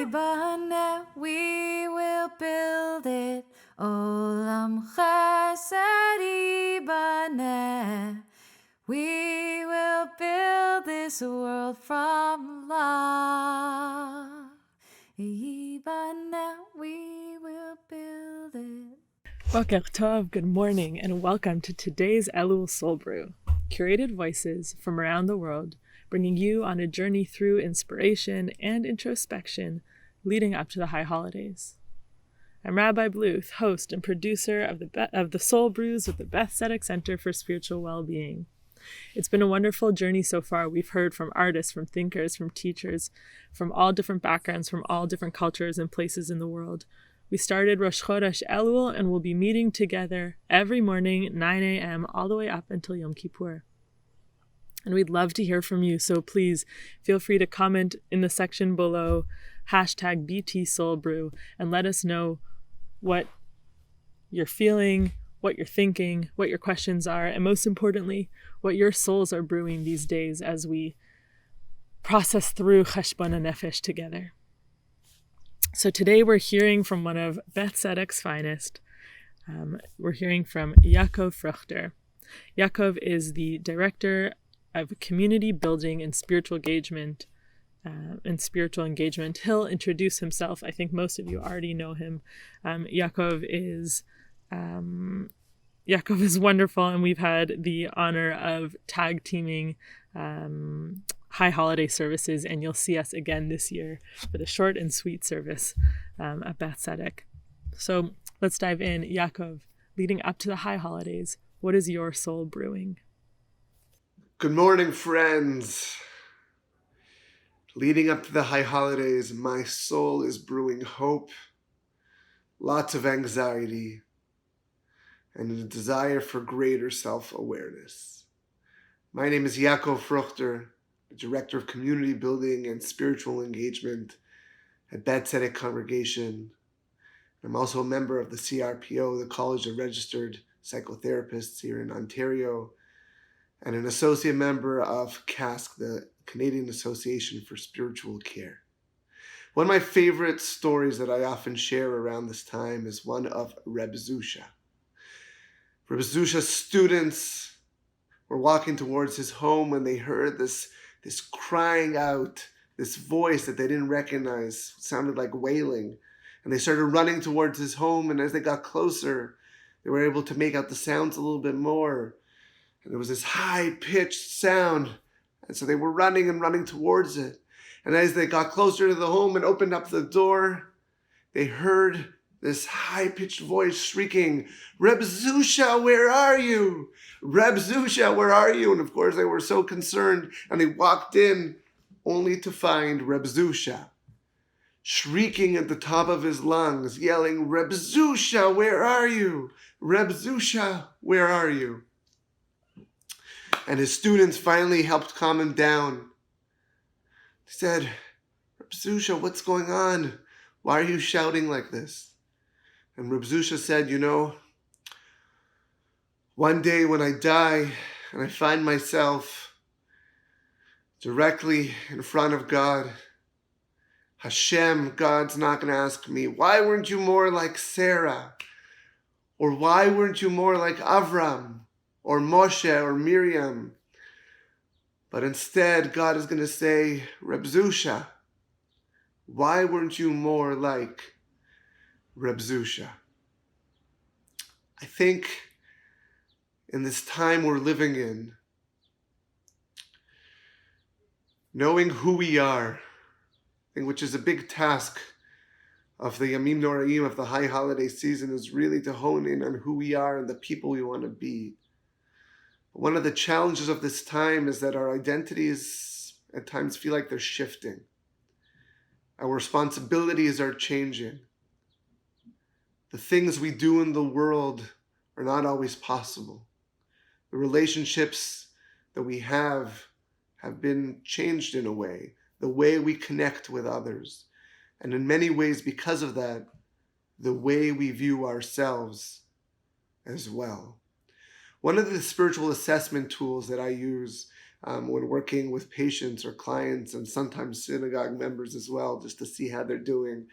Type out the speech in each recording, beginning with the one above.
Yibane, we will build it. Olam Chesed Yibane. We will build this world from love. Yibane, we will build it. Boker Tov, good morning, and welcome to today's Elul Soul Brew, curated voices from around the world, bringing you on a journey through inspiration and introspection leading up to the high holidays. I'm Rabbi Bluth, host and producer of the Soul Brews with the Beth Tzedek Center for Spiritual Well-Being. It's been a wonderful journey so far. We've heard from artists, from thinkers, from teachers, from all different backgrounds, from all different cultures and places in the world. We started Rosh Chodesh Elul and we'll be meeting together every morning, 9 a.m., all the way up until Yom Kippur. And we'd love to hear from you, so please feel free to comment in the section below, #BTSoulBrew, and let us know what you're feeling, what you're thinking, what your questions are, and most importantly, what your souls are brewing these days as we process through Cheshbon HaNefesh together. So today we're hearing from one of Beth Tzedek's finest. We're hearing from Yacov Fruchter. Yacov is the director of community building and spiritual engagement. He'll introduce himself. I think most of you already know him. Yacov is wonderful, and we've had the honor of tag teaming high holiday services, and you'll see us again this year for the short and sweet service at Beth Tzedek. So let's dive in. Yacov, leading up to the high holidays, what is your soul brewing? Good morning, friends. Leading up to the high holidays, my soul is brewing hope, lots of anxiety, and a desire for greater self-awareness. My name is Yacov Fruchter, the Director of Community Building and Spiritual Engagement at Beth Tzedek Congregation. I'm also a member of the CRPO, the College of Registered Psychotherapists here in Ontario, and an associate member of CASC, the Canadian Association for Spiritual Care. One of my favorite stories that I often share around this time is one of Reb Zusha. Reb Zusha's students were walking towards his home when they heard this crying out, this voice that they didn't recognize. It sounded like wailing. And they started running towards his home, and as they got closer, they were able to make out the sounds a little bit more. And there was this high-pitched sound. And so they were running towards it. And as they got closer to the home and opened up the door, they heard this high-pitched voice shrieking, "Reb Zusha, where are you? Reb Zusha, where are you?" And of course they were so concerned, and they walked in only to find Reb Zusha shrieking at the top of his lungs, yelling, "Reb Zusha, where are you? Reb Zusha, where are you?" And his students finally helped calm him down. They said, "Reb Zusha, what's going on? Why are you shouting like this?" And Reb Zusha said, one day when I die and I find myself directly in front of God, Hashem, God's not going to ask me, "Why weren't you more like Sarah?" Or "Why weren't you more like Avram?" Or Moshe or Miriam. But instead, God is going to say, "Reb Zusha, why weren't you more like Reb Zusha?" I think in this time we're living in, knowing who we are, which is a big task of the Yamim Noraim, of the high holiday season, is really to hone in on who we are and the people we want to be. One of the challenges of this time is that our identities at times feel like they're shifting. Our responsibilities are changing. The things we do in the world are not always possible. The relationships that we have been changed in a way, the way we connect with others. And in many ways, because of that, the way we view ourselves as well. One of the spiritual assessment tools that I use when working with patients or clients, and sometimes synagogue members as well, just to see how they're doing,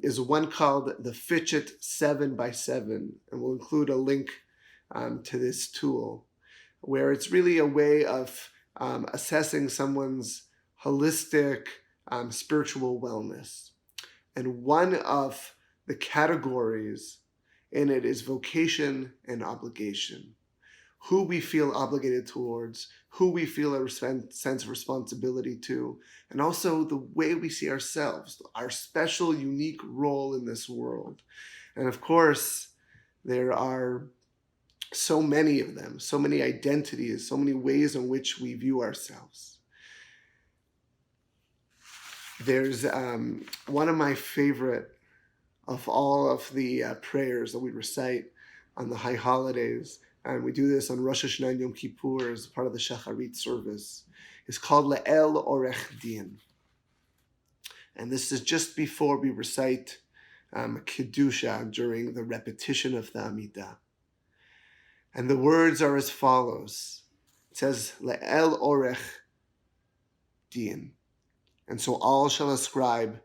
is one called the Fidget 7x7. And we'll include a link to this tool, where it's really a way of assessing someone's holistic spiritual wellness. And one of the categories in it is vocation and obligation. Who we feel obligated towards, who we feel a sense of responsibility to, and also the way we see ourselves, our special, unique role in this world. And of course, there are so many of them, so many identities, so many ways in which we view ourselves. There's one of my favorite of all of the prayers that we recite on the high holidays, and we do this on Rosh Hashanah and Yom Kippur as part of the Shacharit service. It's called Le'el Orech Din. And this is just before we recite Kedusha during the repetition of the Amidah. And the words are as follows. It says, Le'el Orech Din. And so all shall ascribe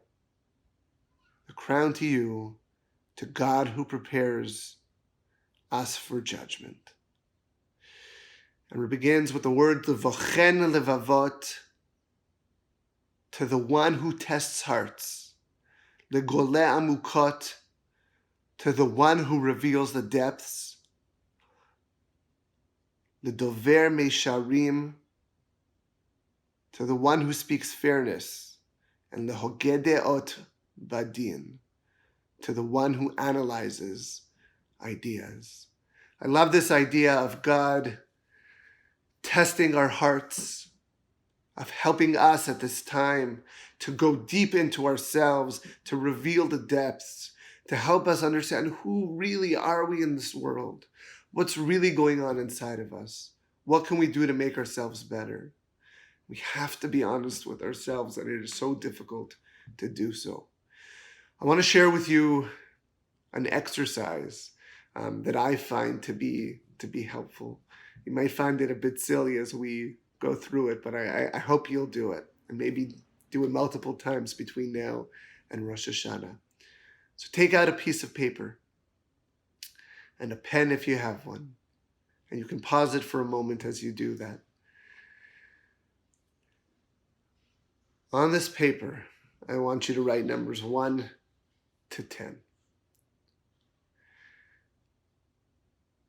the crown to you, to God who prepares us for judgment. And it begins with the word Levochen Levavot, to the one who tests hearts. Legole Amukot, to the one who reveals the depths. Ledover Mesharim, to the one who speaks fairness. And Lehogedeot Badin, to the one who analyzes ideas. I love this idea of God testing our hearts, of helping us at this time to go deep into ourselves, to reveal the depths, to help us understand who really are we in this world, what's really going on inside of us, what can we do to make ourselves better. We have to be honest with ourselves, and it is so difficult to do so. I want to share with you an exercise that I find to be helpful. You might find it a bit silly as we go through it, but I hope you'll do it, and maybe do it multiple times between now and Rosh Hashanah. So take out a piece of paper and a pen if you have one, and you can pause it for a moment as you do that. On this paper, I want you to write numbers 1 to 10.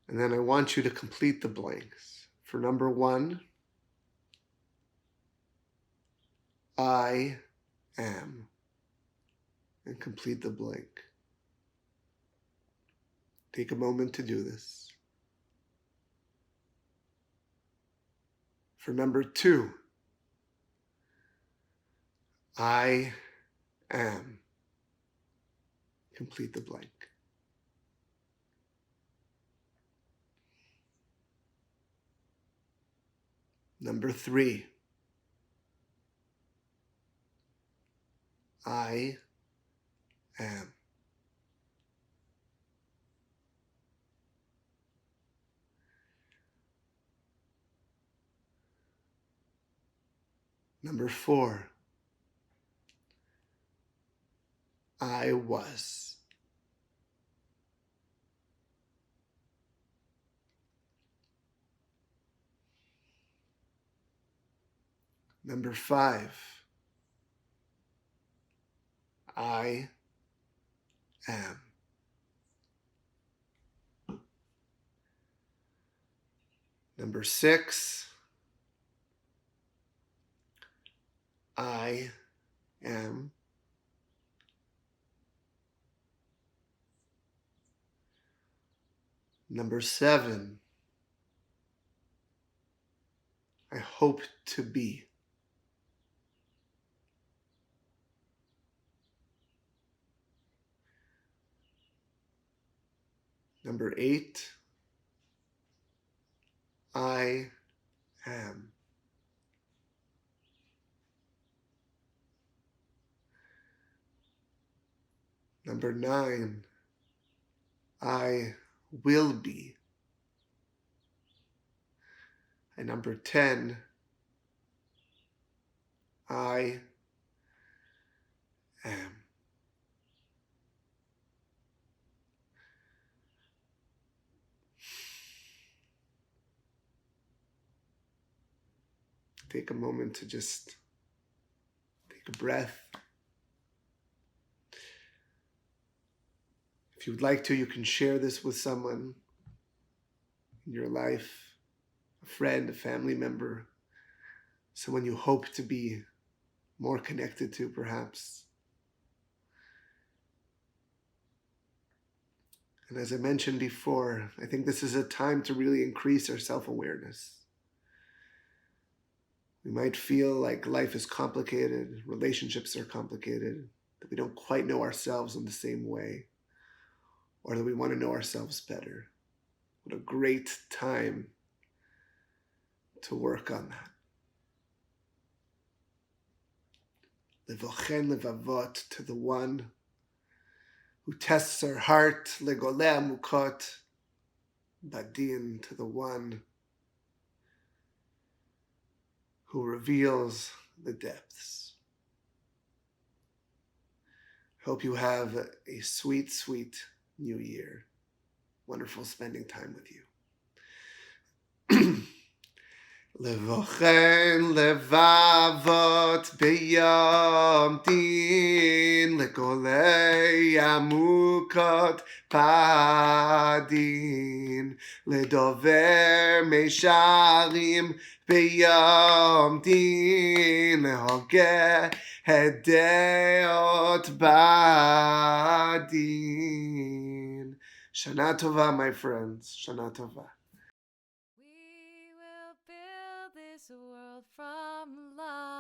And then I want you to complete the blanks. For number 1, I am. And complete the blank. Take a moment to do this. For number 2, I am. Complete the blank. Number 3, I am. Number 4, I was. Number 5, I am. Number 6, I am. Number 7, I hope to be. Number 8, I am. Number 9, I will be. And number 10, I am. Take a moment to just take a breath. If you would like to, you can share this with someone in your life, a friend, a family member, someone you hope to be more connected to, perhaps. And as I mentioned before, I think this is a time to really increase our self-awareness. We might feel like life is complicated, relationships are complicated, that we don't quite know ourselves in the same way, or that we want to know ourselves better. What a great time to work on that. Levochen levavot, to the one who tests our heart, legoleh mukot, badin, to the one who reveals the depths. Hope you have a sweet, sweet new year. Wonderful spending time with you. Levochen levavot beyom din legolei amukot padin ledover mesharim beyom din lehoge hedeot badin. Shana tova, my friends. Shana tova. We will build this world from love.